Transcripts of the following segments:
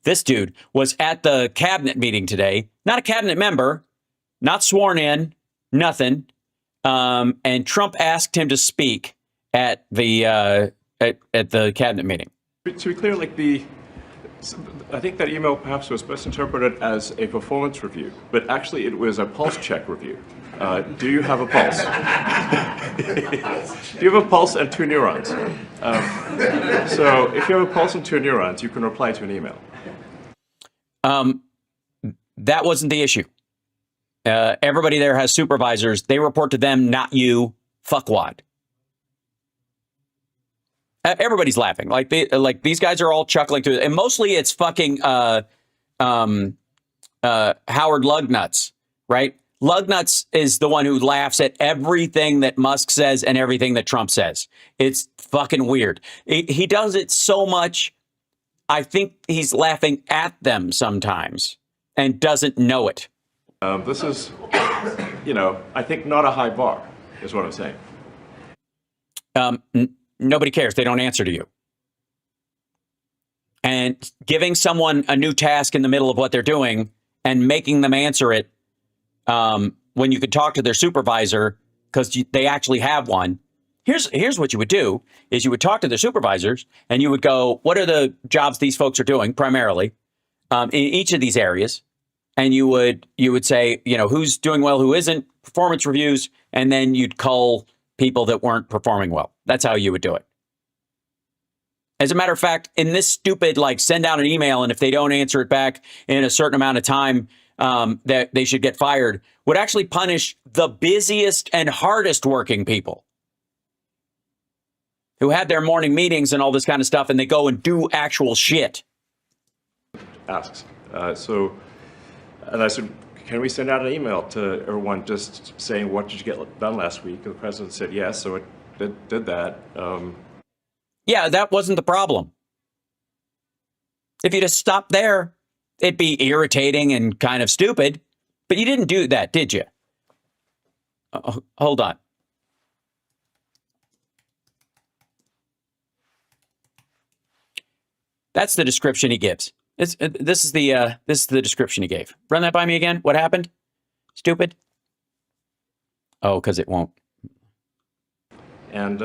This dude was at the cabinet meeting today, not a cabinet member, not sworn in, nothing. And Trump asked him to speak at the at the cabinet meeting. To be clear, I think that email perhaps was best interpreted as a performance review, but actually it was a pulse check review. Do you have a pulse? Do you have a pulse and 2 neurons? So if you have a pulse and 2 neurons, you can reply to an email. That wasn't the issue. Everybody there has supervisors. They report to them, not you, fuckwad. Everybody's laughing. Like these guys are all chuckling to it. And mostly it's fucking Howard Lugnuts, right? Lugnuts is the one who laughs at everything that Musk says and everything that Trump says. It's fucking weird. He does it so much. I think he's laughing at them sometimes and doesn't know it. This is, I think not a high bar, is what I'm saying. Nobody cares. They don't answer to you. And giving someone a new task in the middle of what they're doing and making them answer it when you could talk to their supervisor because they actually have one. Here's what you would do is you would talk to their supervisors and you would go, what are the jobs these folks are doing primarily in each of these areas? And you would say, who's doing well, who isn't, performance reviews, and then you'd cull people that weren't performing well. That's how you would do it. As a matter of fact, in this stupid, send out an email, and if they don't answer it back in a certain amount of time, that they should get fired, would actually punish the busiest and hardest working people who had their morning meetings and all this kind of stuff, and they go and do actual shit. Asks. And I said, can we send out an email to everyone just saying, what did you get done last week? And the president said yes, so it did that. Yeah, that wasn't the problem. If you just stopped there, it'd be irritating and kind of stupid. But you didn't do that, did you? Hold on. That's the description he gives. This is the description he gave. Run that by me again. What happened? Stupid. Oh, because it won't. And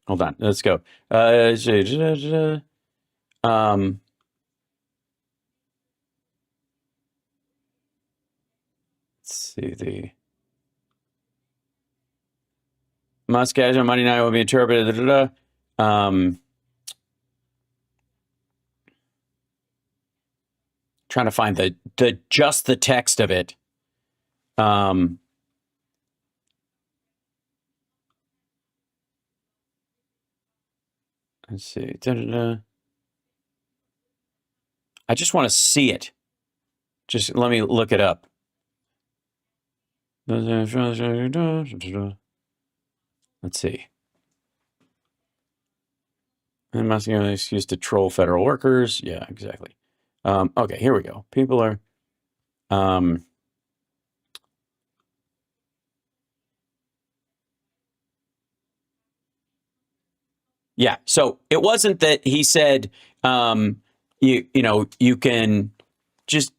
hold on. Let's go. Let's see the Musk guys on Monday night will be interpreted. Trying to find the text of it. Let's see. I just want to see it. Just let me look it up. Let's see. And Musk give an excuse to troll federal workers. Yeah, exactly. Okay, here we go. People are, yeah. So it wasn't that he said, you can just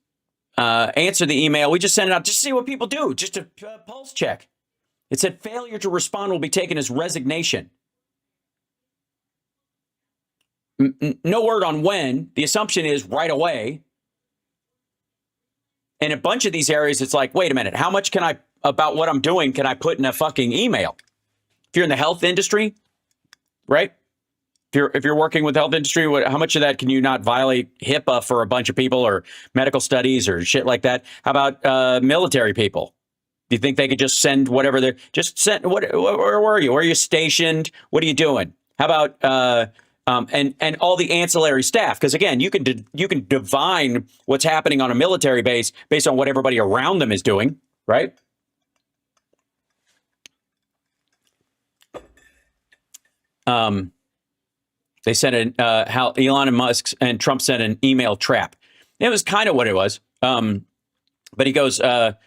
answer the email. We just sent it out just to see what people do, just a pulse check. It said failure to respond will be taken as resignation. No word on when. The assumption is right away. In a bunch of these areas, it's like, wait a minute, how much about what I'm doing can I put in a fucking email? If you're in the health industry, right? If you're working with the health industry, how much of that can you not violate HIPAA for a bunch of people or medical studies or shit like that? How about military people? Do you think they could just send whatever they're just send? Where were you? Where are you stationed? What are you doing? How about and all the ancillary staff? Because again, you can divine what's happening on a military base based on what everybody around them is doing, right? They sent how Elon and Musk and Trump sent an email trap. It was kind of what it was. But he goes, okay,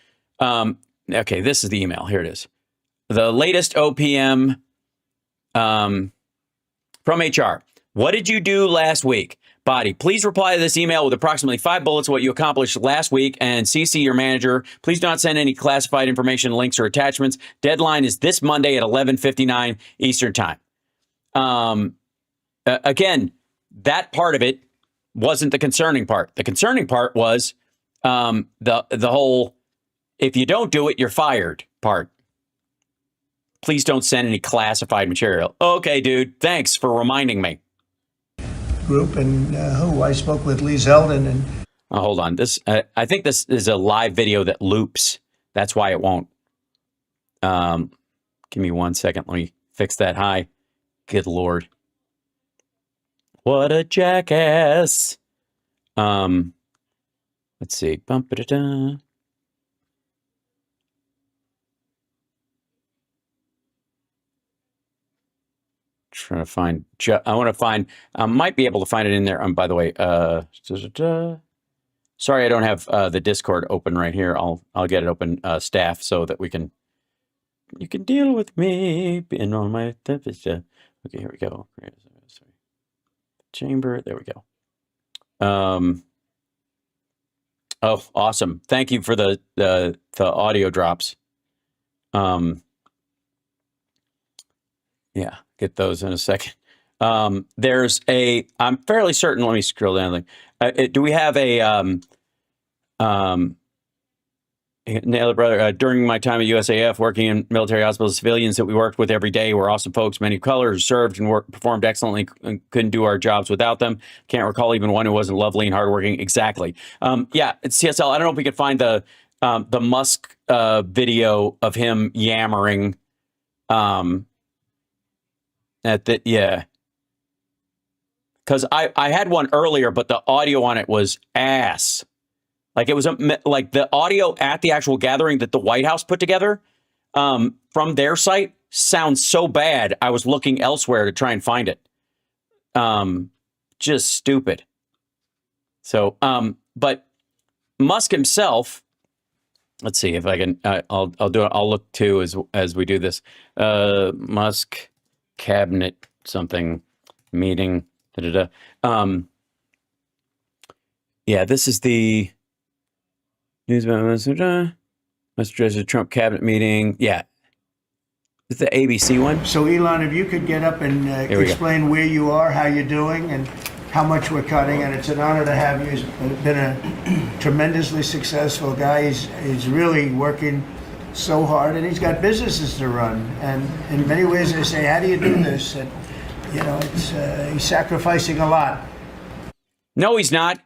this is the email. Here it is. The latest OPM from HR. What did you do last week? body. Please reply to this email with approximately 5 bullets of what you accomplished last week and CC your manager. Please don't send any classified information, links, or attachments. Deadline is this Monday at 11:59 Eastern Time. Again, that part of it wasn't the concerning part. The concerning part was the whole, if you don't do it, you're fired part. Please don't send any classified material. Okay, dude, thanks for reminding me. Group and who I spoke with Lee Zeldin and Hold on. This I think this is a live video that loops. That's why it won't. Give me 1 second. Let me fix that. Hi. Good Lord. What a jackass. Let's see. Bum-ba-da-da. Trying to find, I want to find, I might be able to find it in there. By the way, sorry, I don't have the Discord open right here. I'll get it open, staff, so that you can deal with me being on my, okay, here we go. Sorry. Chamber, there we go. Oh, awesome. Thank you for the audio drops. Yeah, get those in a second. There's I'm fairly certain, let me scroll down. Do we have a, Naylor brother, during my time at USAF, working in military hospitals, civilians that we worked with every day were awesome folks, many colors, served and performed excellently, and couldn't do our jobs without them. Can't recall even one who wasn't lovely and hardworking. Exactly. Yeah, it's CSL. I don't know if we could find the Musk video of him yammering yeah. Because I had one earlier, but the audio on it was ass. Like it was like the audio at the actual gathering that the White House put together from their site sounds so bad. I was looking elsewhere to try and find it. Just stupid. So, but Musk himself, let's see if I can, I'll do it. I'll look too as we do this. Musk cabinet something meeting. Yeah, this is the news about Mr. President Trump cabinet meeting. Yeah. Is the ABC one? so Elon, if you could get up and explain where you are, how you're doing, and how much we're cutting, and it's an honor to have you. He's been a tremendously successful guy. He's really working so hard, and he's got businesses to run. And in many ways, they say, "How do you do this?" And you know, it's he's sacrificing a lot. No, he's not.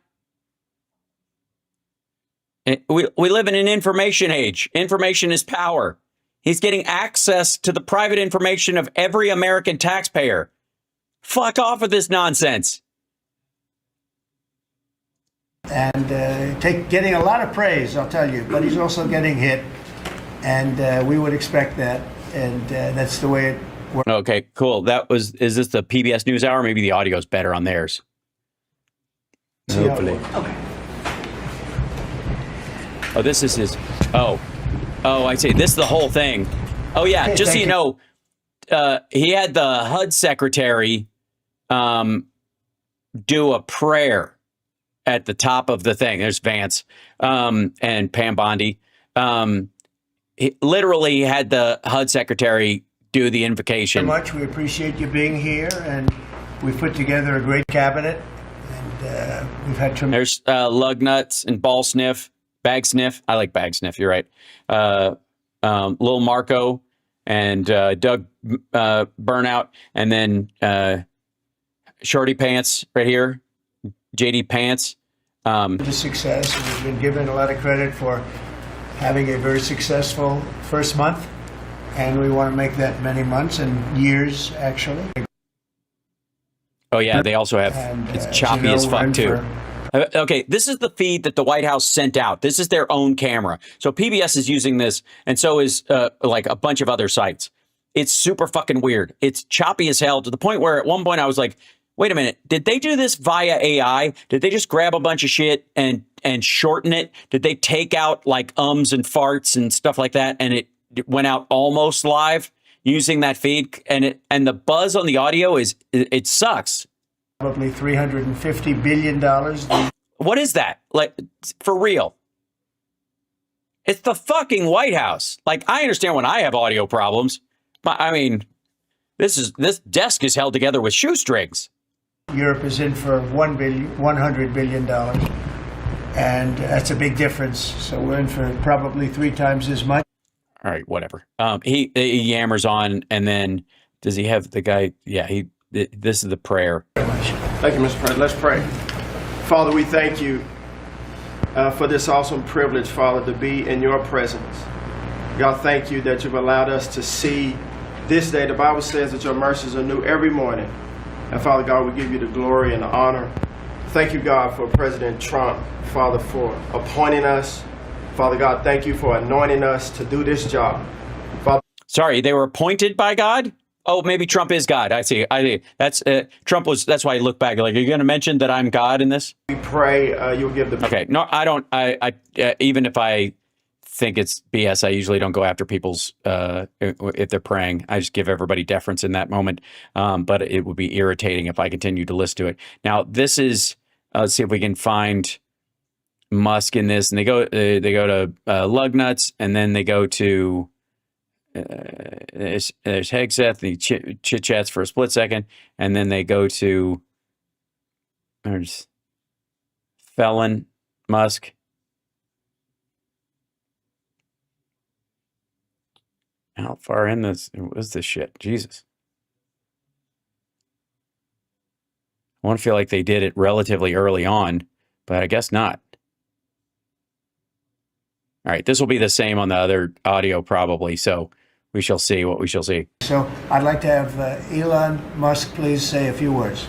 We live in an information age. Information is power. He's getting access to the private information of every American taxpayer. Fuck off with this nonsense. And getting a lot of praise, I'll tell you, but he's also getting hit, and we would expect that, and that's the way it works. Okay, cool. Is this the PBS NewsHour? Maybe the audio's better on theirs. Hopefully. Okay. Oh, this is his. Oh, I see. This is the whole thing. Oh, yeah. Okay, just so you know, he had the HUD secretary do a prayer at the top of the thing. There's Vance and Pam Bondi. He literally had the HUD secretary do the invocation. Very much. We appreciate you being here, and we've put together a great cabinet, and we've had tremendous. There's lug nuts and ball sniff. Bag sniff. I like bag sniff. You're right. Lil Marco and Doug Burnout, and then Shorty Pants right here. JD Pants. The success. We've been given a lot of credit for having a very successful first month, and we want to make that many months and years, actually. Oh, yeah. They also have, it's choppy as fuck, too. Okay, this is the feed that the White House sent out. This is their own camera. So PBS is using this, and so is like a bunch of other sites. It's super fucking weird. It's choppy as hell, to the point where at one point I was like, wait a minute, did they do this via AI? Did they just grab a bunch of shit and shorten it? Did they take out like ums and farts and stuff like that, and it went out almost live using that feed? And the buzz on the audio it sucks. probably $350 billion. What is that? Like, for real? It's the fucking White House. Like, I understand when I have audio problems, but I mean, this desk is held together with shoestrings. Europe is in for $100 billion, and that's a big difference. So we're in for probably 3 times as much. All right, whatever. He yammers on, and then does he have the guy? Yeah, this is the prayer. Thank you, Mr. President. Let's pray. Father, we thank you for this awesome privilege, Father, to be in your presence. God, thank you that you've allowed us to see this day. The Bible says that your mercies are new every morning. And Father God, we give you the glory and the honor. Thank you, God, for President Trump, Father, for appointing us. Father God, thank you for anointing us to do this job. Father, sorry, they were appointed by God? Oh, maybe Trump is God. I see. That's Trump was. That's why I look back. Like, are you going to mention that I'm God in this? we pray you'll give the... Okay. No, I don't. I even if I think it's BS, I usually don't go after people's if they're praying. I just give everybody deference in that moment. But it would be irritating if I continue to listen to it. Now, this is. Let's see if we can find Musk in this, and they go to lug nuts, and then they go to there's Hegseth, and he chit chats for a split second, and then they go to there's felon Musk. How far in this was this shit? Jesus. I want to feel like they did it relatively early on, but I guess not. All right, this will be the same on the other audio probably, so we shall see what we shall see. So I'd like to have Elon Musk please say a few words.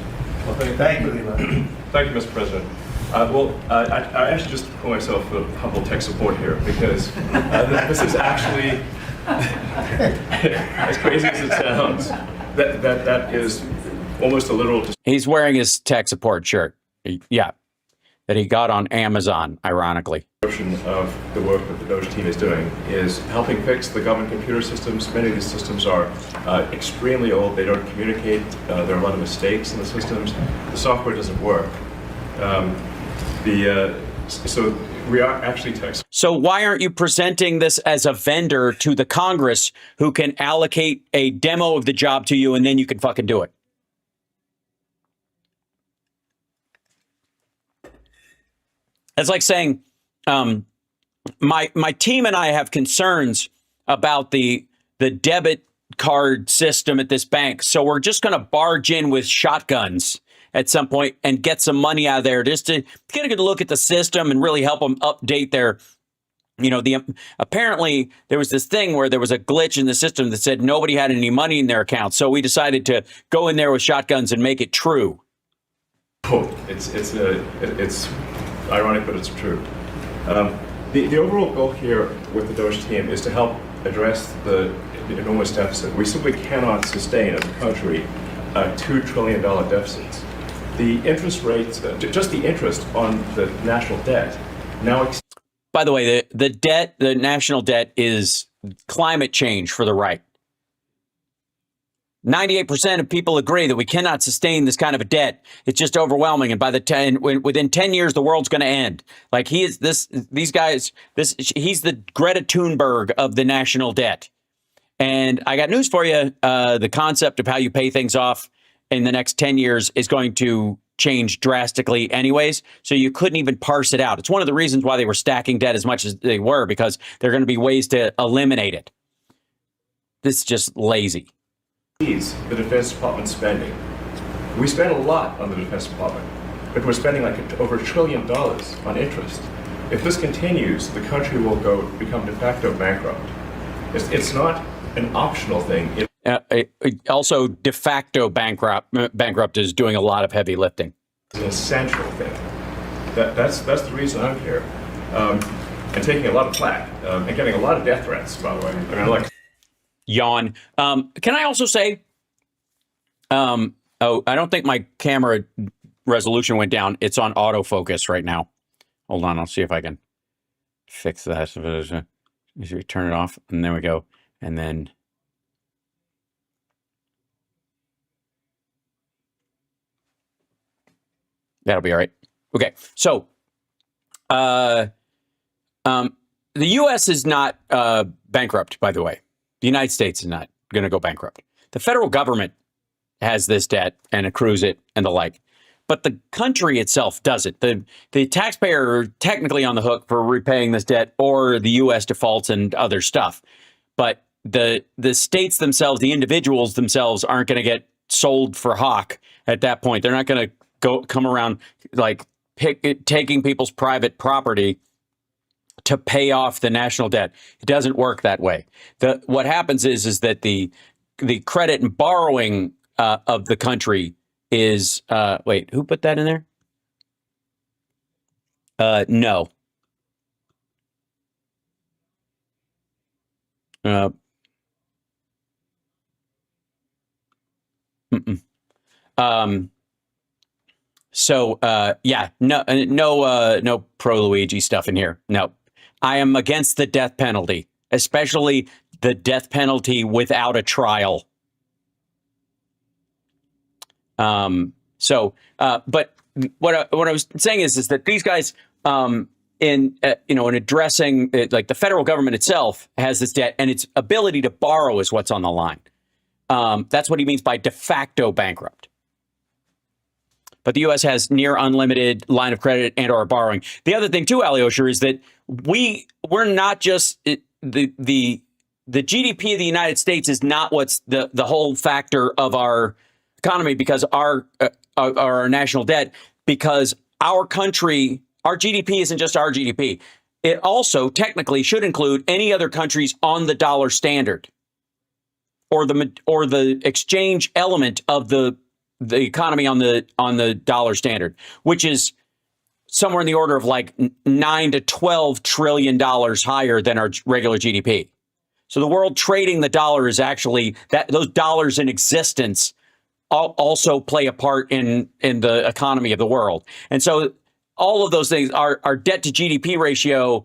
Well, Thank you, Elon. Thank you, Mr. President. I actually just call myself a humble tech support here because this is actually, as crazy as it sounds, that is almost a literal... He's wearing his tech support shirt. Yeah, that he got on Amazon, ironically. Description of the work that the Doge team is doing is helping fix the government computer systems. Many of these systems are extremely old. They don't communicate. There are a lot of mistakes in the systems. The software doesn't work. So we are actually tech. So why aren't you presenting this as a vendor to the Congress who can allocate a demo of the job to you and then you can fucking do it? It's like saying, my team and I have concerns about the debit card system at this bank, so we're just going to barge in with shotguns at some point and get some money out of there just to get a good look at the system and really help them update their, apparently there was this thing where there was a glitch in the system that said nobody had any money in their account, so we decided to go in there with shotguns and make it true. Oh, it's ironic, but it's true. The overall goal here with the Doge team is to help address the enormous deficit. We simply cannot sustain as a country $2 trillion deficits. The interest rates, just the interest on the national debt now... By the way, the national debt is climate change for the right. 98% of people agree that we cannot sustain this kind of a debt. It's just overwhelming. And within 10 years, the world's going to end. Like he's the Greta Thunberg of the national debt. And I got news for you. The concept of how you pay things off in the next 10 years is going to change drastically anyways. So you couldn't even parse it out. It's one of the reasons why they were stacking debt as much as they were, because there are going to be ways to eliminate it. This is just lazy. The Defense Department spending. We spend a lot on the Defense Department, but we're spending like over $1 trillion on interest. If this continues, the country will become de facto bankrupt. It's not an optional thing. Also, de facto bankrupt is doing a lot of heavy lifting. It's an essential thing. That's the reason I'm here, and taking a lot of flack and getting a lot of death threats. By the way, I mean, yawn. Can I also say, I don't think my camera resolution went down. It's on autofocus right now. Hold on. I'll see if I can fix that. Should we turn it off? And there we go. And then. That'll be all right. Okay. So, the U.S. is not bankrupt, by the way. The United States is not going to go bankrupt. The federal government has this debt and accrues it and the like. But the country itself doesn't. The taxpayer are technically on the hook for repaying this debt, or the U.S. defaults and other stuff. But the states themselves, the individuals themselves, aren't going to get sold for hawk at that point. They're not going to come around like taking people's private property to pay off the national debt. It doesn't work that way. What happens is that the credit and borrowing of the country is wait, who put that in there? No. Yeah, no pro Luigi stuff in here. No, I am against the death penalty, especially the death penalty without a trial. But what I was saying is that these guys, in addressing it, like the federal government itself has this debt, and its ability to borrow is what's on the line. That's what he means by de facto bankrupt. But the U.S. has near unlimited line of credit and or borrowing. The other thing too, Alyosha, is that we're not just the GDP of the United States is not what's the whole factor of our economy, because our national debt, because our country, our GDP isn't just our GDP. It also technically should include any other countries on the dollar standard, or the exchange element of the economy on the dollar standard, which is somewhere in the order of like $9 to $12 trillion higher than our regular GDP. So the world trading the dollar is actually that those dollars in existence also play a part in the economy of the world. And so all of those things, our debt to GDP ratio,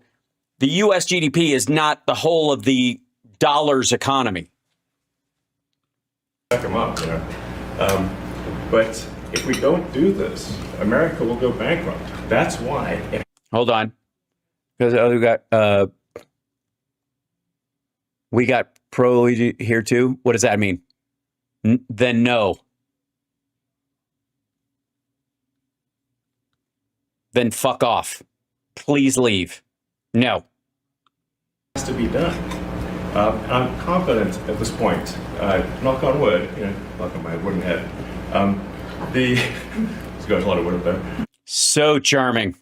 the U.S. GDP is not the whole of the dollar's economy. Back them up, but if we don't do this, America will go bankrupt. That's why. Hold on, because we got pro here too. What does that mean? Then no. Then fuck off. Please leave. No. Has to be done. I'm confident at this point, knock on wood, knock on my wooden head. There's got a lot of wood up there. So charming.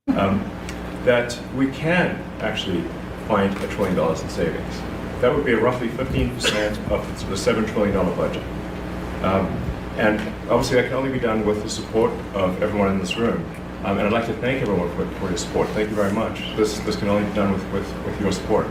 That we can actually find $1 trillion in savings. That would be roughly 15% of the $7 trillion budget. And obviously that can only be done with the support of everyone in this room. And I'd like to thank everyone for your support. Thank you very much. This can only be done with your support.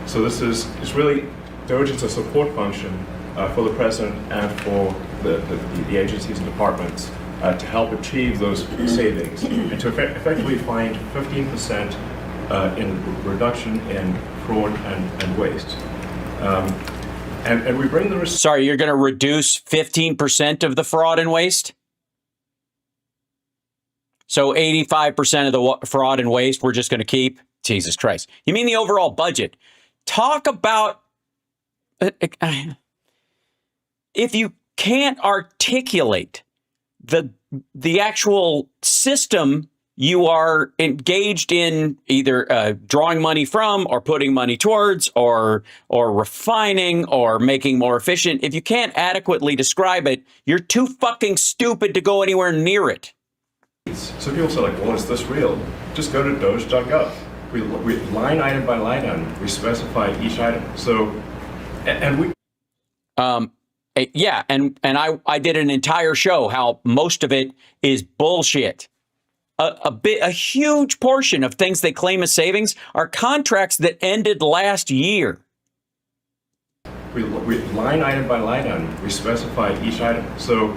So this is really, Doge is a support function for the president and for the agencies and departments to help achieve those savings and to effectively find 15% in reduction in fraud and waste. And we bring the... Sorry, you're going to reduce 15% of the fraud and waste? So 85% of the fraud and waste we're just going to keep? Jesus Christ. You mean the overall budget? Talk about... if you can't articulate the actual system you are engaged in, either drawing money from or putting money towards or refining or making more efficient, if you can't adequately describe it, you're too fucking stupid to go anywhere near it. So people say, like, well, is this real? Just go to doge.gov. We line item by line item, we specify each item. So, and we... Yeah, and I did an entire show how most of it is bullshit. A huge portion of things they claim as savings are contracts that ended last year. We line item by line item, we specify each item. So,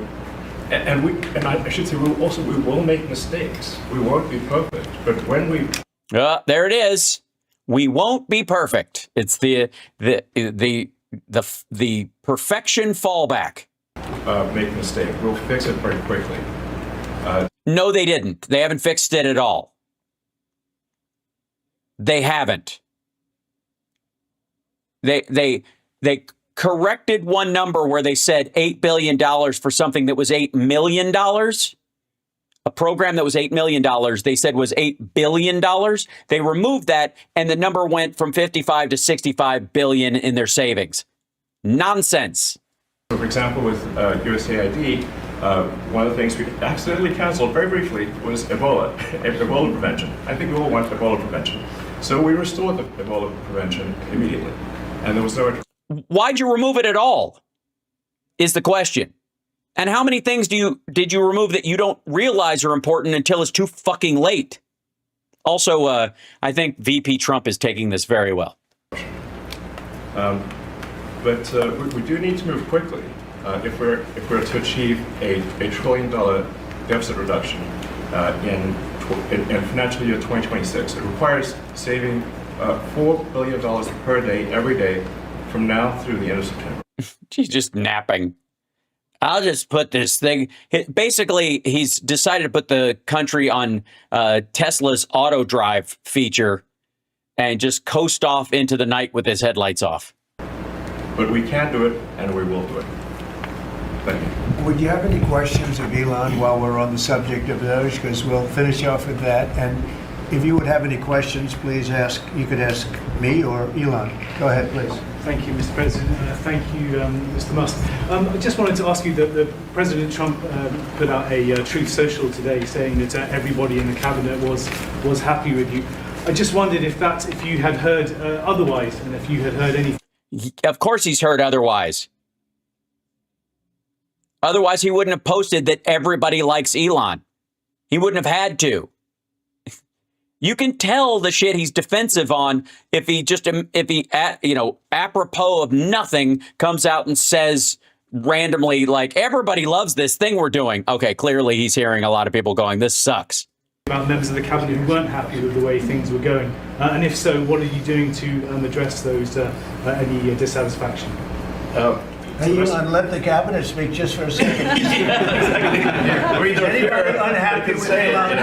and I should say, we will make mistakes. We won't be perfect, but when we... there it is. We won't be perfect. It's the perfection fallback. Make a mistake. We'll fix it very quickly. No, they didn't. They haven't fixed it at all. They haven't. They corrected one number where they said $8 billion for something that was $8 million. A program that was $8 million, they said was $8 billion. They removed that, and the number went from 55 to 65 billion in their savings. Nonsense. So, for example, with USAID, one of the things we accidentally canceled very briefly was Ebola, Ebola prevention. I think we all want Ebola prevention. So we restored the Ebola prevention immediately. And there was no... Why'd you remove it at all? Is the question. And how many things did you remove that you don't realize are important until it's too fucking late? Also, I think VP Trump is taking this very well. But we do need to move quickly if we're to achieve a $1 trillion deficit reduction in financial year 2026. It requires saving $4 billion per day, every day, from now through the end of September. She's just napping. I'll just put this thing. Basically, he's decided to put the country on Tesla's auto drive feature and just coast off into the night with his headlights off. But we can do it, and we will do it. Thank you. Would you have any questions of Elon while we're on the subject of Doge? Because we'll finish off with that. And if you would have any questions, please ask. You could ask me or Elon. Go ahead, please. Thank you, Mr. President. Thank you, Mr. Musk. I just wanted to ask you that President Trump put out a Truth Social today saying that everybody in the cabinet was happy with you. I just wondered if you had heard otherwise, and if you had heard anything. Of course he's heard otherwise. Otherwise, he wouldn't have posted that everybody likes Elon. He wouldn't have had to. You can tell the shit he's defensive on if he apropos of nothing comes out and says randomly, like, everybody loves this thing we're doing. Okay, clearly he's hearing a lot of people going, this sucks. About members of the cabinet who weren't happy with the way things were going. And if so, what are you doing to address those, any dissatisfaction? Hey, Elon, let the cabinet speak just for a second. Is anybody unhappy with Elon?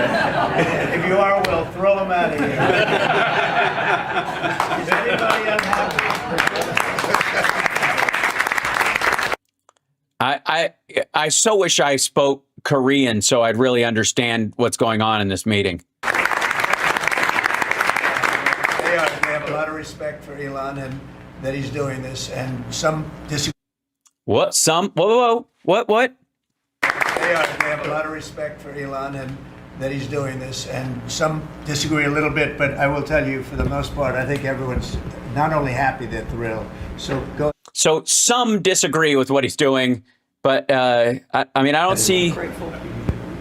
If you are, we'll throw him out of here. Is anybody unhappy? I so wish I spoke Korean so I'd really understand what's going on in this meeting. They have a lot of respect for Elon and that he's doing this, and some disagree. What? Whoa. What? They have a lot of respect for Elon and that he's doing this, and some disagree a little bit, but I will tell you, for the most part, I think everyone's not only happy, they're thrilled. So some disagree with what he's doing, but I don't see.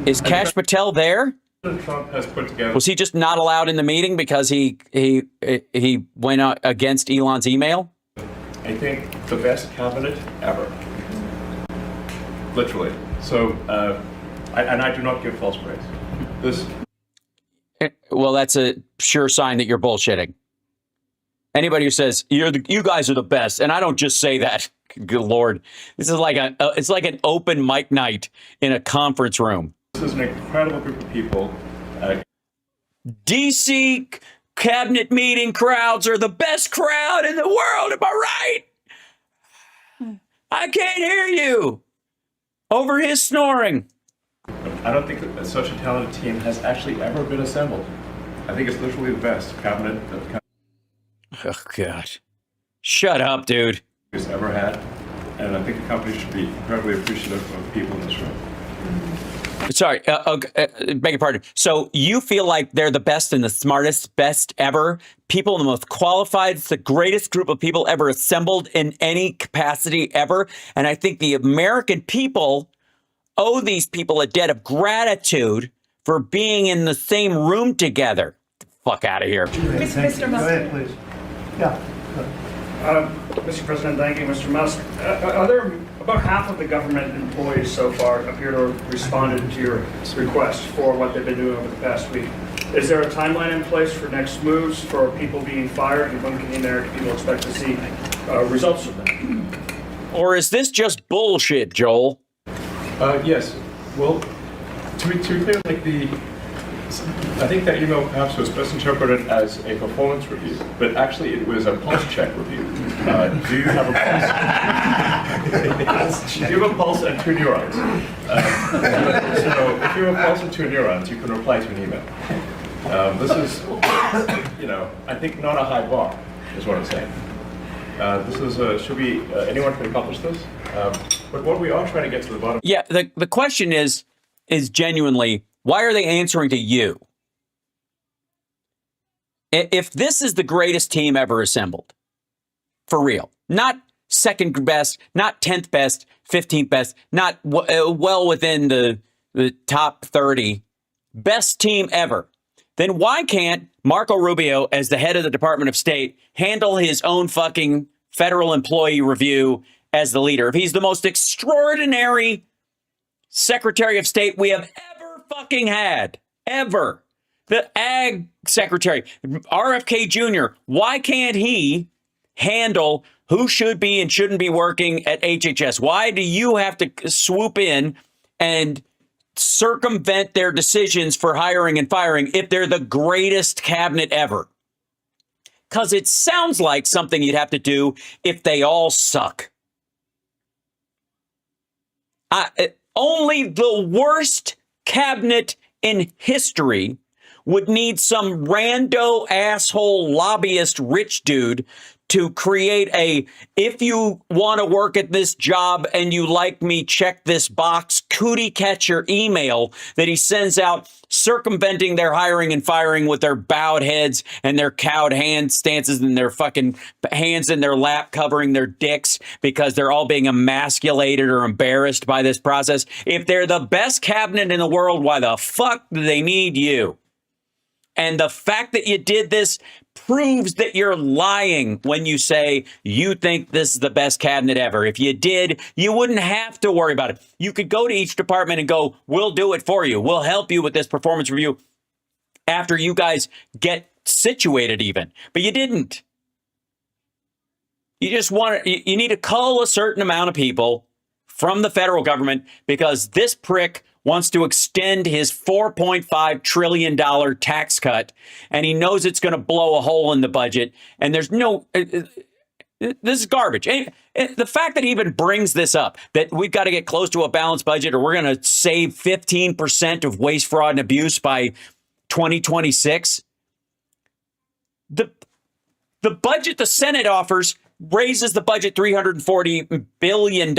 Is Kash Patel there? Trump has put together. Was he just not allowed in the meeting because he went out against Elon's email? I think the best cabinet ever. Literally. So, I do not give false praise. Well, that's a sure sign that you're bullshitting. Anybody who says you guys are the best, and I don't just say that. Good Lord, this is like it's like an open mic night in a conference room. This is an incredible group of people. DC cabinet meeting crowds are the best crowd in the world. Am I right? I can't hear you over his snoring. I don't think that such a talented team has actually ever been assembled. I think it's literally the best cabinet that the Oh, God. Shut up, dude. has ever had. And I think the company should be incredibly appreciative of the people in this room. Sorry, beg your pardon. So you feel like they're the best and the smartest, best ever, people, the most qualified, it's the greatest group of people ever assembled in any capacity ever. And I think the American people owe these people a debt of gratitude for being in the same room together. Get the fuck out of here. Mr. Musk. Go ahead, please. Yeah. Mr. President, thank you, Mr. Musk. Are there about half of the government employees so far appear to have responded to your request for what they've been doing over the past week? Is there a timeline in place for next moves for people being fired, and when can the American people expect to see results of that? Or is this just bullshit, Joel? Yes. Well, To be clear, I think that email perhaps was best interpreted as a performance review, but actually it was a pulse check review. Do you have a pulse? Do you have a pulse and 2 neurons? So if you have a pulse and 2 neurons, you can reply to an email. This is, I think not a high bar, is what I'm saying. This is, should we, anyone can accomplish this? But what we are trying to get to the bottom. Yeah, the question is genuinely, why are they answering to you? If this is the greatest team ever assembled, for real, not second best, not 10th best, 15th best, not well within the top 30, best team ever, then why can't Marco Rubio, as the head of the Department of State, handle his own fucking federal employee review as the leader? If he's the most extraordinary Secretary of State we have ever fucking had, ever, the Ag Secretary, RFK Jr., why can't he handle who should be and shouldn't be working at HHS? Why do you have to swoop in and circumvent their decisions for hiring and firing if they're the greatest cabinet ever? Because it sounds like something you'd have to do if they all suck. Only the worst cabinet in history would need some rando asshole lobbyist rich dude to create a, if you want to work at this job and you like me, check this box, cootie catcher email that he sends out circumventing their hiring and firing with their bowed heads and their cowed hand stances and their fucking hands in their lap covering their dicks because they're all being emasculated or embarrassed by this process. If they're the best cabinet in the world, why the fuck do they need you? And the fact that you did this proves that you're lying when you say you think this is the best cabinet ever. If you did, you wouldn't have to worry about it. You could go to each department and go, we'll do it for you. We'll help you with this performance review after you guys get situated even. But you didn't. You just you need to cull a certain amount of people from the federal government because this prick wants to extend his $4.5 trillion tax cut, and he knows it's going to blow a hole in the budget. And there's no, this is garbage. And the fact that he even brings this up, that we've got to get close to a balanced budget or we're going to save 15% of waste, fraud, and abuse by 2026. The budget the Senate offers raises the budget $340 billion.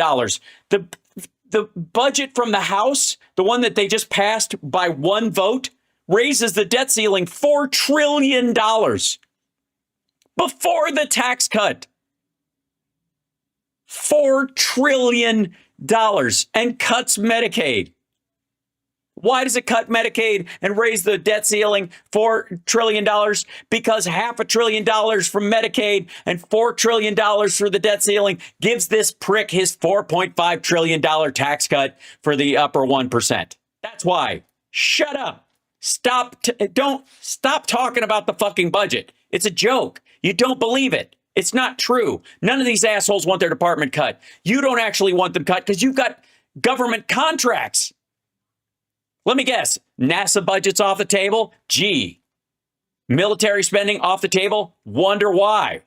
The budget from the House, the one that they just passed by one vote, raises the debt ceiling $4 trillion before the tax cut. $4 trillion and cuts Medicaid. Why does it cut Medicaid and raise the debt ceiling $4 trillion? Because $500 billion from Medicaid and $4 trillion for the debt ceiling gives this prick his $4.5 trillion tax cut for the upper 1%. That's why. Shut up. Don't stop talking about the fucking budget. It's a joke. You don't believe it. It's not true. None of these assholes want their department cut. You don't actually want them cut because you've got government contracts. Let me guess, NASA budget's off the table? Gee. Military spending off the table? Wonder why.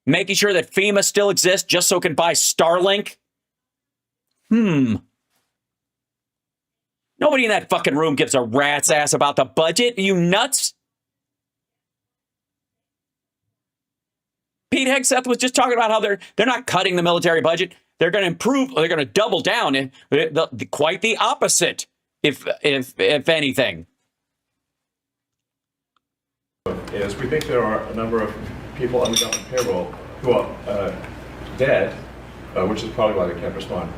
Making sure that FEMA still exists just so it can buy Starlink? Nobody in that fucking room gives a rat's ass about the budget. Are you nuts? Pete Hegseth was just talking about how they're not cutting the military budget. They're going to improve. They're going to double down. Quite the opposite, if anything. Is we think there are a number of people on the government payroll who are dead, which is probably why they can't respond,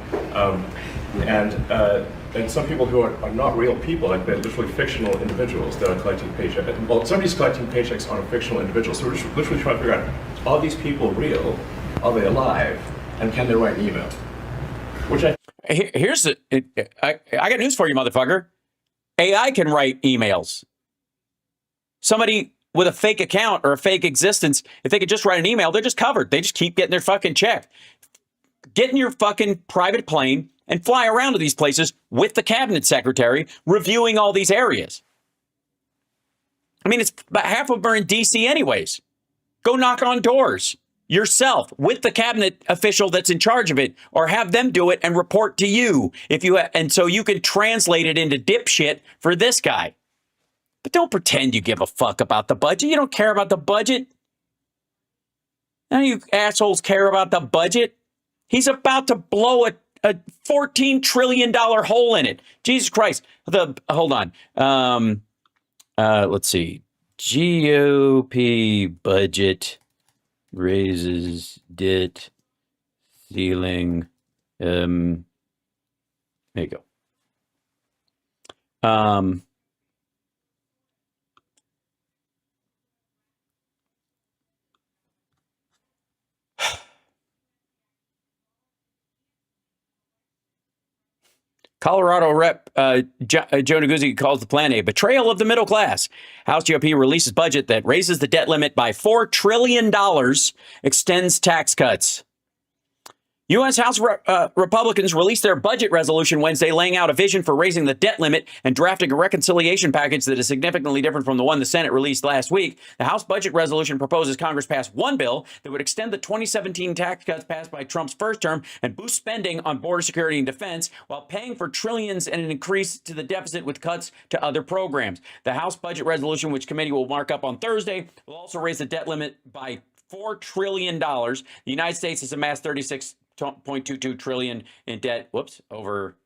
and some people who are not real people, like they're literally fictional individuals that are collecting paychecks. Well, somebody's collecting paychecks on a fictional individual, so we're just literally trying to figure out: are these people real? Are they alive? And can they write an email? Which I got news for you, motherfucker. AI can write emails. Somebody with a fake account or a fake existence, if they could just write an email, they're just covered. They just keep getting their fucking check. Get in your fucking private plane and fly around to these places with the cabinet secretary reviewing all these areas. I mean, it's about half of them are in D.C. anyways. Go knock on doors yourself with the cabinet official that's in charge of it, or have them do it and report to you and so you can translate it into dipshit for this guy. But don't pretend you give a fuck about the budget. You don't care about the budget. None of you assholes care about the budget. He's about to blow a $14 trillion hole in it. Jesus Christ. Hold on. Let's see. GOP budget raises debt ceiling. There you go. Colorado Rep. Joe Neguzzi calls the plan a betrayal of the middle class. House GOP releases budget that raises the debt limit by $4 trillion, extends tax cuts. U.S. House Republicans released their budget resolution Wednesday, laying out a vision for raising the debt limit and drafting a reconciliation package that is significantly different from the one the Senate released last week. The House budget resolution proposes Congress pass one bill that would extend the 2017 tax cuts passed by Trump's first term and boost spending on border security and defense while paying for trillions and an increase to the deficit with cuts to other programs. The House budget resolution, which committee will mark up on Thursday, will also raise the debt limit by $4 trillion. The United States has amassed $36.22 trillion in debt. Whoops, over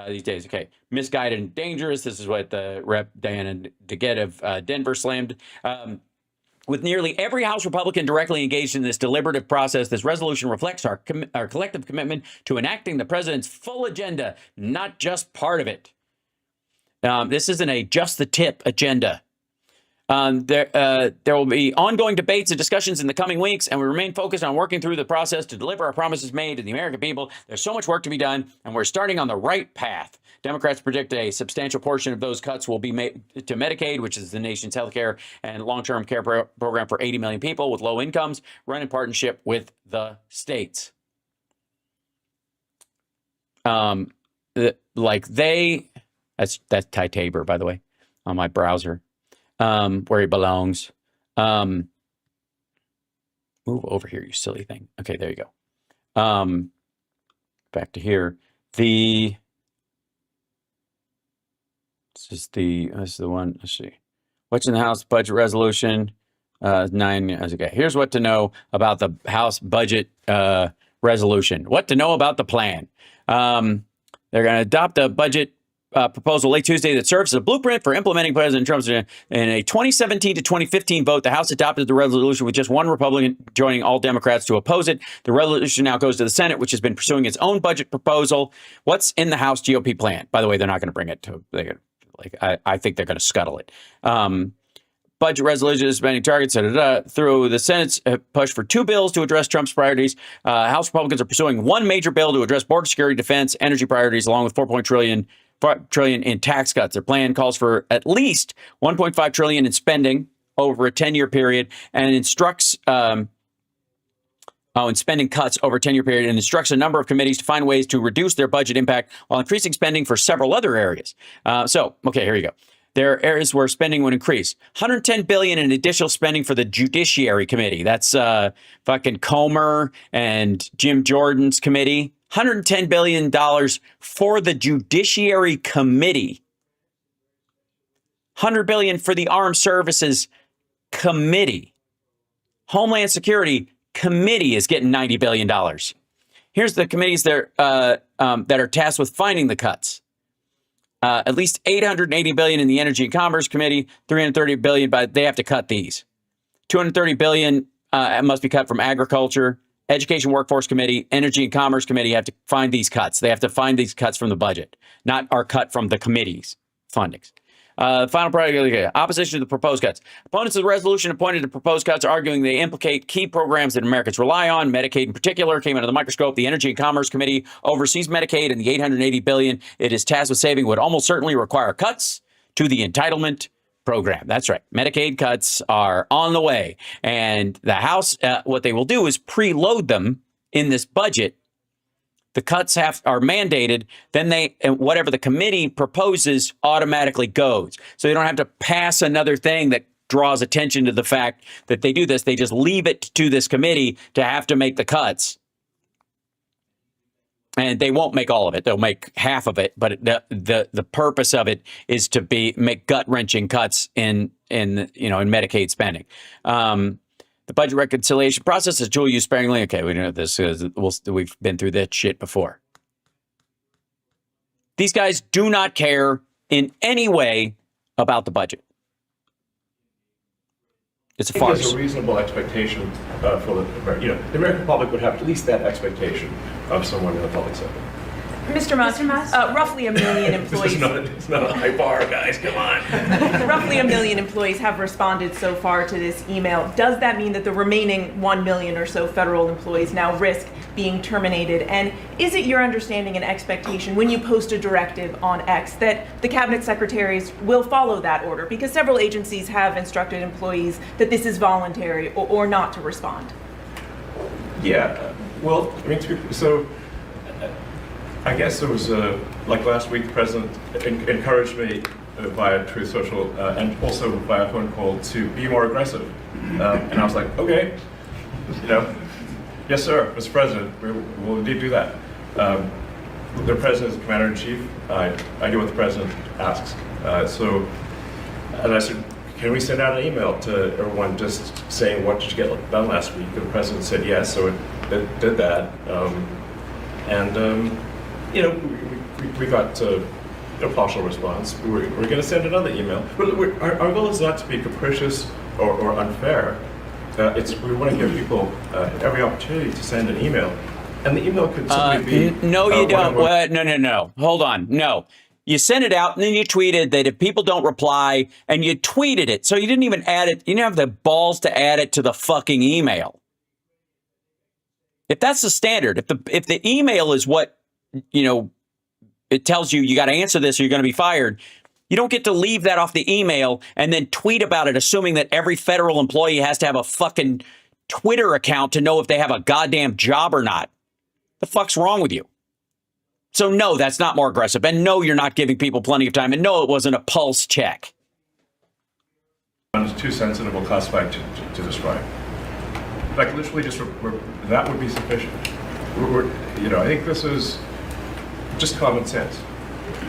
these days. Okay, misguided and dangerous. This is what the Rep. Diana DeGette of Denver slammed. With nearly every House Republican directly engaged in this deliberative process, this resolution reflects our collective commitment to enacting the president's full agenda, not just part of it. This isn't a just the tip agenda. There will be ongoing debates and discussions in the coming weeks, and we remain focused on working through the process to deliver our promises made to the American people. There's so much work to be done, and we're starting on the right path. Democrats predict a substantial portion of those cuts will be made to Medicaid, which is the nation's health care and long-term care program for 80 million people with low incomes, run in partnership with the states. That's Ty Tabor, by the way, on my browser. Where he belongs. Move over here, you silly thing. Okay, there you go. Back to here. This is the one. Let's see. What's in the House budget resolution? 9. Okay. Here's what to know about the House budget resolution. What to know about the plan. They're going to adopt a budget proposal late Tuesday that serves as a blueprint for implementing President Trump's in a 2017 to 2015 vote. The House adopted the resolution with just one Republican joining all Democrats to oppose it. The resolution now goes to the Senate, which has been pursuing its own budget proposal. What's in the House GOP plan? By the way, they're not going to bring it to. I think they're going to scuttle it. Budget resolution spending targets through the Senate's push for 2 bills to address Trump's priorities. House Republicans are pursuing one major bill to address border security, defense, energy priorities, along with $4 trillion in tax cuts. Their plan calls for at least $1.5 trillion in spending over a 10-year period and instructs in spending cuts over a 10-year period and instructs a number of committees to find ways to reduce their budget impact while increasing spending for several other areas. Okay, here you go. There are areas where spending would increase. $110 billion in additional spending for the Judiciary Committee. That's fucking Comer and Jim Jordan's committee. $110 billion for the Judiciary Committee. $100 billion for the Armed Services Committee. Homeland Security Committee is getting $90 billion. Here's the committees that are tasked with finding the cuts. At least $880 billion in the Energy and Commerce Committee, $330 billion, but they have to cut these. $230 billion must be cut from Agriculture. Education Workforce Committee, Energy and Commerce Committee have to find these cuts. They have to find these cuts from the budget, not are cut from the committee's fundings. Final priority, opposition to the proposed cuts. Opponents of the resolution appointed to proposed cuts are arguing they implicate key programs that Americans rely on. Medicaid in particular came under the microscope. The Energy and Commerce Committee oversees Medicaid, and the $880 billion it is tasked with saving would almost certainly require cuts to the entitlement program. That's right. Medicaid cuts are on the way. And the House, what they will do is preload them in this budget the cuts are mandated, then whatever the committee proposes automatically goes. So they don't have to pass another thing that draws attention to the fact that they do this. They just leave it to this committee to have to make the cuts. And they won't make all of it. They'll make half of it. But the purpose of it is to make gut-wrenching cuts in Medicaid spending. The budget reconciliation process is dual use sparingly. Okay, we know this. We've been through that shit before. These guys do not care in any way about the budget. It's a farce. There's a reasonable expectation for the American public would have at least that expectation of someone in the public sector. Mr. Musk, roughly 1 million employees. It's not a high bar, guys. Come on. Roughly 1 million employees have responded so far to this email. Does that mean that the remaining 1 million or so federal employees now risk being terminated? And is it your understanding and expectation when you post a directive on X that the cabinet secretaries will follow that order? Because several agencies have instructed employees that this is voluntary or not to respond. Yeah. Well, I mean, so I guess there was like last week, the president encouraged me via Truth Social and also via phone call to be more aggressive, and I was like, okay, yes, sir, Mr. President, we will indeed do that. The president is the commander in chief. I do what the president asks. And I said, can we send out an email to everyone just saying what did you get done last week? And the president said yes, so it did that, we got a partial response. We're going to send another email. But our goal is not to be capricious or unfair. We want to give people every opportunity to send an email. And the email could simply be... No, you don't. No. Hold on. No. You sent it out and then you tweeted that if people don't reply, and you tweeted it. So you didn't even add it. You didn't have the balls to add it to the fucking email. If that's the standard, if the email is what, it tells you got to answer this or you're going to be fired, you don't get to leave that off the email and then tweet about it, assuming that every federal employee has to have a fucking Twitter account to know if they have a goddamn job or not. The fuck's wrong with you? So no, that's not more aggressive. And no, you're not giving people plenty of time. And no, it wasn't a pulse check. It's too sensitive or classified to describe. Like literally just, that would be sufficient. I think this is just common sense.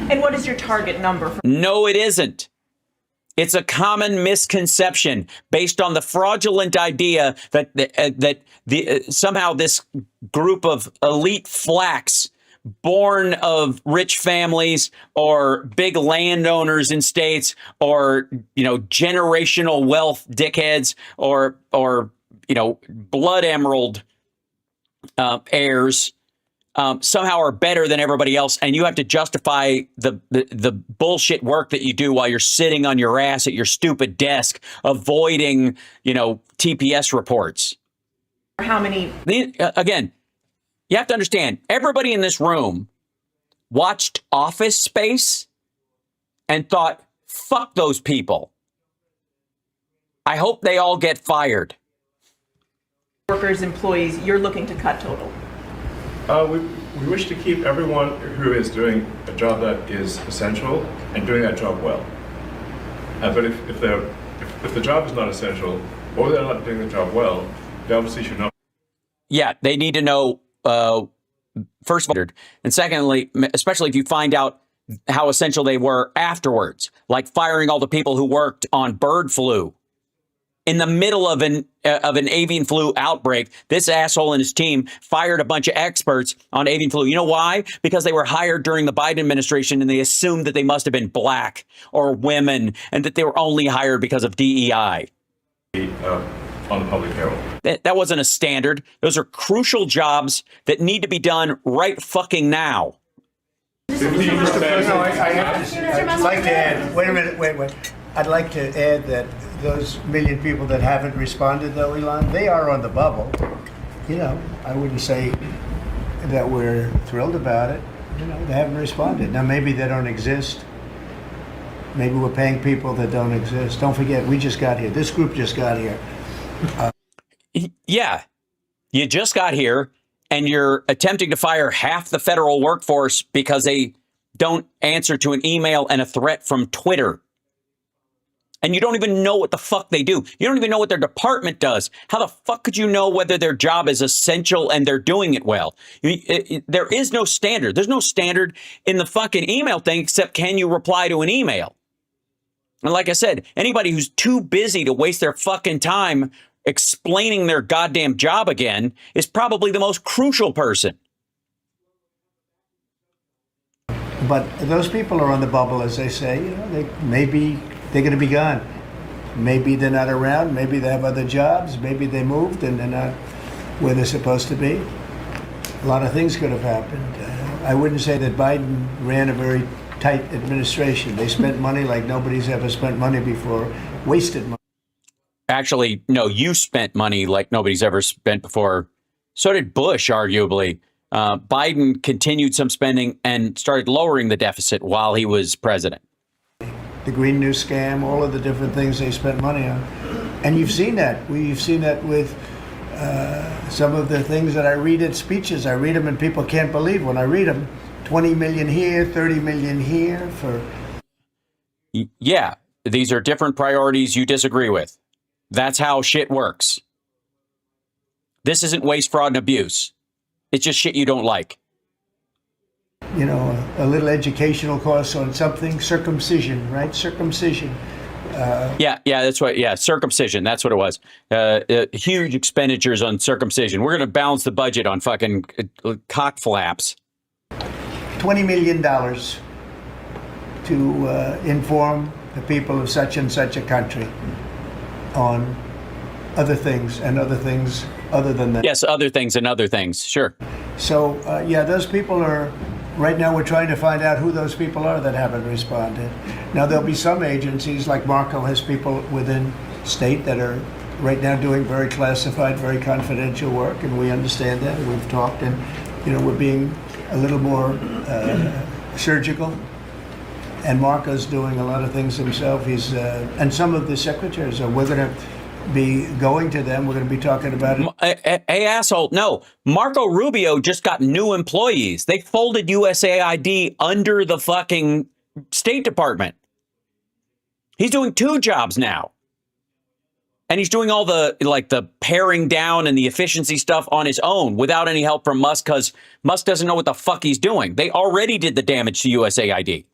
And what is your target number? No, it isn't. It's a common misconception based on the fraudulent idea that somehow this group of elite flacks born of rich families or big landowners in states or, generational wealth dickheads or blood emerald heirs somehow are better than everybody else, and you have to justify the bullshit work that you do while you're sitting on your ass at your stupid desk avoiding TPS reports. How many? Again, you have to understand, everybody in this room watched Office Space and thought, fuck those people. I hope they all get fired. Workers, employees, you're looking to cut total? We wish to keep everyone who is doing a job that is essential and doing that job well. But if the job is not essential or they're not doing the job well, they obviously should know. Yeah, they need to know, first of all, and secondly, especially if you find out how essential they were afterwards, like firing all the people who worked on bird flu. In the middle of an avian flu outbreak, this asshole and his team fired a bunch of experts on avian flu. You know why? Because they were hired during the Biden administration and they assumed that they must have been black or women and that they were only hired because of DEI. On the public payroll. That wasn't a standard. Those are crucial jobs that need to be done right fucking now. I'd like to add, wait a minute. I'd like to add that those million people that haven't responded, though, Elon, they are on the bubble. I wouldn't say that we're thrilled about it. They haven't responded. Now, maybe they don't exist. Maybe we're paying people that don't exist. Don't forget, we just got here. This group just got here. Yeah, you just got here, and you're attempting to fire half the federal workforce because they don't answer to an email and a threat from Twitter. And you don't even know what the fuck they do. You don't even know what their department does. How the fuck could you know whether their job is essential and they're doing it well? There is no standard. There's no standard in the fucking email thing except can you reply to an email? And like I said, anybody who's too busy to waste their fucking time explaining their goddamn job again is probably the most crucial person. But those people are on the bubble, as they say. You know, they're going to be gone. Maybe they're not around. Maybe they have other jobs. Maybe they moved and they're not where they're supposed to be. A lot of things could have happened. I wouldn't say that Biden ran a very tight administration. They spent money like nobody's ever spent money before, wasted money. Actually, no, you spent money like nobody's ever spent before. So did Bush, arguably. Biden continued some spending and started lowering the deficit while he was president. The Green New Scam, all of the different things they spent money on. And you've seen that. We've seen that with some of the things that I read at speeches. I read them and people can't believe when I read them. 20 million here, 30 million here for... Yeah, these are different priorities you disagree with. That's how shit works. This isn't waste, fraud, and abuse. It's just shit you don't like. You know, a little educational course on something, circumcision, right? Circumcision. That's what. Yeah, circumcision. That's what it was. Huge expenditures on circumcision. We're going to balance the budget on fucking cock flaps. $20 million to inform the people of such and such a country on other things and other things other than that. Yes, other things and other things. Sure. So, those people are, right now we're trying to find out who those people are that haven't responded. Now, there'll be some agencies, like Marco has people within state that are right now doing very classified, very confidential work, and we understand that. We've talked, and, we're being a little more surgical. And Marco's doing a lot of things himself. He's and some of the secretaries we're going to be going to them. We're going to be talking about it. Hey, asshole. No, Marco Rubio just got new employees. They folded USAID under the fucking State Department. He's doing two jobs now. And he's doing all the paring down and the efficiency stuff on his own without any help from Musk, because Musk doesn't know what the fuck he's doing. They already did the damage to USAID.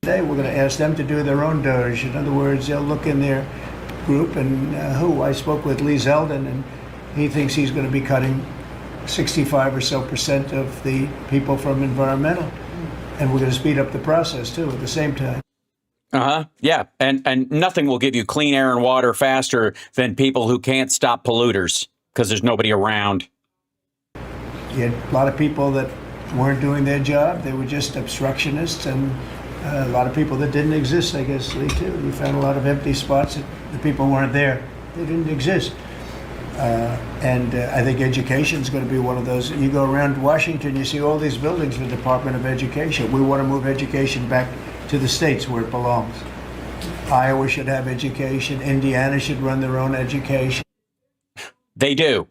Today, we're going to ask them to do their own Doge. In other words, they'll look in their group and I spoke with Lee Zeldin, and he thinks he's going to be cutting 65% or so of the people from environmental. And we're going to speed up the process, too, at the same time. Yeah. And nothing will give you clean air and water faster than people who can't stop polluters because there's nobody around. You had a lot of people that weren't doing their job. They were just obstructionists, and a lot of people that didn't exist, I guess, Lee, too. We found a lot of empty spots that the people weren't there. They didn't exist. And I think education is going to be one of those. You go around Washington, you see all these buildings for the Department of Education. We want to move education back to the states where it belongs. Iowa should have education. Indiana should run their own education. They do.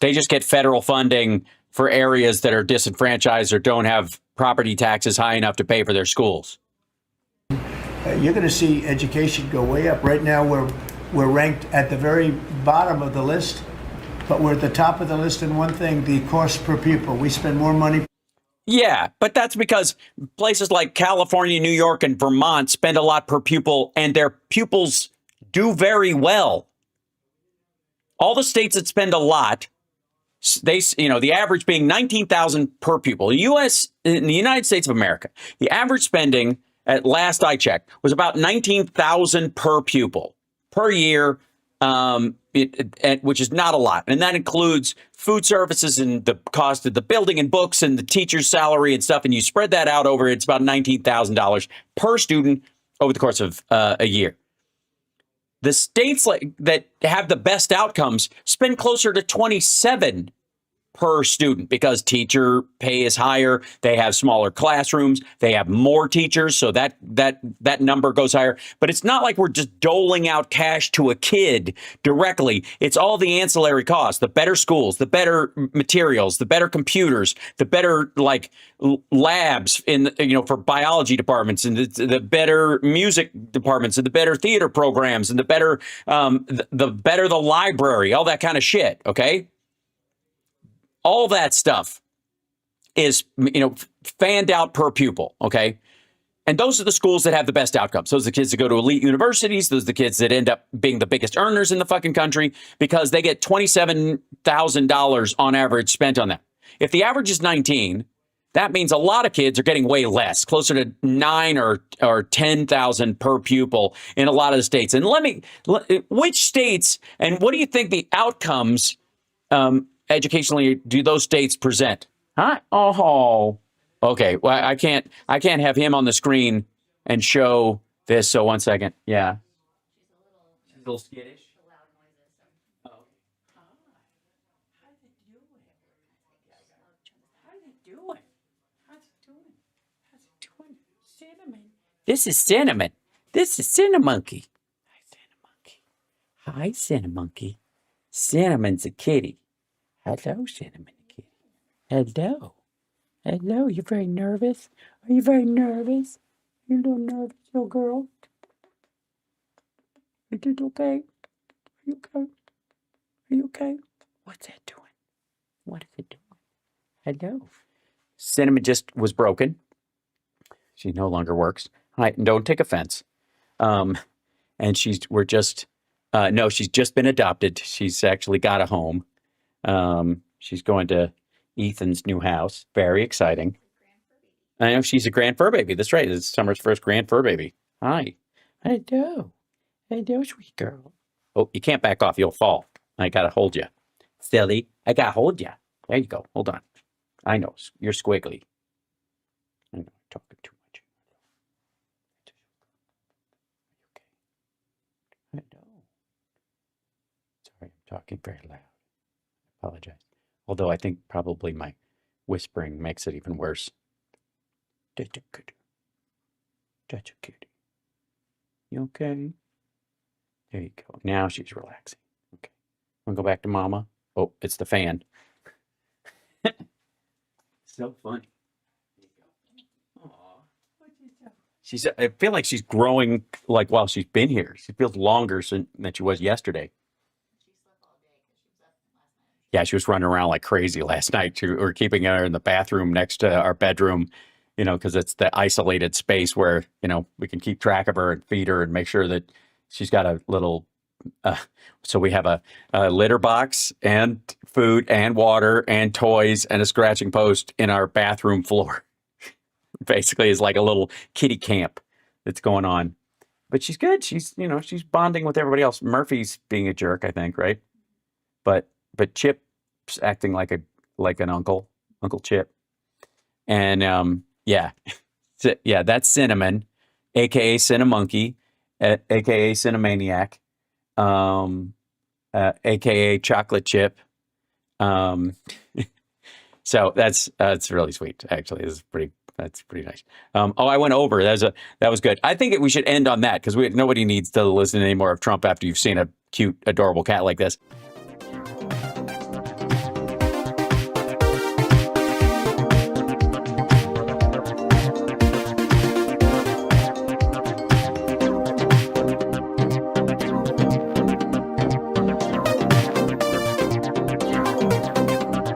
They just get federal funding for areas that are disenfranchised or don't have property taxes high enough to pay for their schools. You're going to see education go way up. Right now, we're ranked at the very bottom of the list, but we're at the top of the list in one thing: the cost per pupil. We spend more money. Yeah, but that's because places like California, New York, and Vermont spend a lot per pupil, and their pupils do very well. All the states that spend a lot, the average being $19,000 per pupil. In the United States of America, the average spending at last I checked was about $19,000 per pupil per year, which is not a lot. And that includes food services and the cost of the building and books and the teacher's salary and stuff. And you spread that out over, it's about $19,000 per student over the course of a year. The states that have the best outcomes spend closer to $27,000 per student because teacher pay is higher. They have smaller classrooms. They have more teachers, so that number goes higher. But it's not like we're just doling out cash to a kid directly. It's all the ancillary costs: the better schools, the better materials, the better computers, the better labs in for biology departments, and the better music departments, and the better theater programs, and the better the library, all that kind of shit. Okay. All that stuff is, fanned out per pupil, okay? And those are the schools that have the best outcomes. Those are the kids that go to elite universities. Those are the kids that end up being the biggest earners in the fucking country because they get $27,000 on average spent on them. If the average is 19, that means a lot of kids are getting way less, closer to 9 or 10,000 per pupil in a lot of the states. And which states and what do you think the outcomes educationally do those states present? Huh? Oh, okay. Well, I can't have him on the screen and show this. So 1 second. Yeah. She's a little skittish. Oh. How's it doing? Cinnamon. This is Cinnamon. This is Cinnamonkey. Hi, Cinnamonkey. Cinnamon's a kitty. Hello, Cinnamon kitty. Hello. Hello. You're very nervous? Are you very nervous? You're a little nervous, little girl. Are you okay? Are you okay? Are you okay? What's that doing? What is it doing? Hello. Cinnamon just was broken. She no longer works. Hi, don't take offense. And she's just been adopted. She's actually got a home. She's going to Ethan's new house. Very exciting. I know she's a grand fur baby. That's right. It's Summer's first grand fur baby. Hi. Hello. Hello, sweet girl. Oh, you can't back off. You'll fall. I got to hold you. Silly. I got to hold you. There you go. Hold on. I know. You're squiggly. I know. I'm talking too much. Okay. I know. Sorry, I'm talking very loud. Apologize. Although I think probably my whispering makes it even worse. That's a kitty. That's a kitty. You okay? There you go. Now she's relaxing. Okay. Want to go back to Mama? Oh, it's the fan. So funny. I feel like she's growing while she's been here. She feels longer than she was yesterday. Yeah, she was running around like crazy last night. We were keeping her in the bathroom next to our bedroom, because it's the isolated space where, we can keep track of her and feed her and make sure that she's got a little, so we have a litter box and food and water and toys and a scratching post in our bathroom floor. Basically, it's like a little kitty camp that's going on. But she's good. She's bonding with everybody else. Murphy's being a jerk, I think, right? But Chip's acting like an uncle Chip. And that's Cinnamon, aka Cinnamonkey, aka Cinnamaniac, aka Chocolate Chip. So that's really sweet. Actually, that's pretty nice. I went over. That was good. I think we should end on that because nobody needs to listen anymore of Trump after you've seen a cute, adorable cat like this.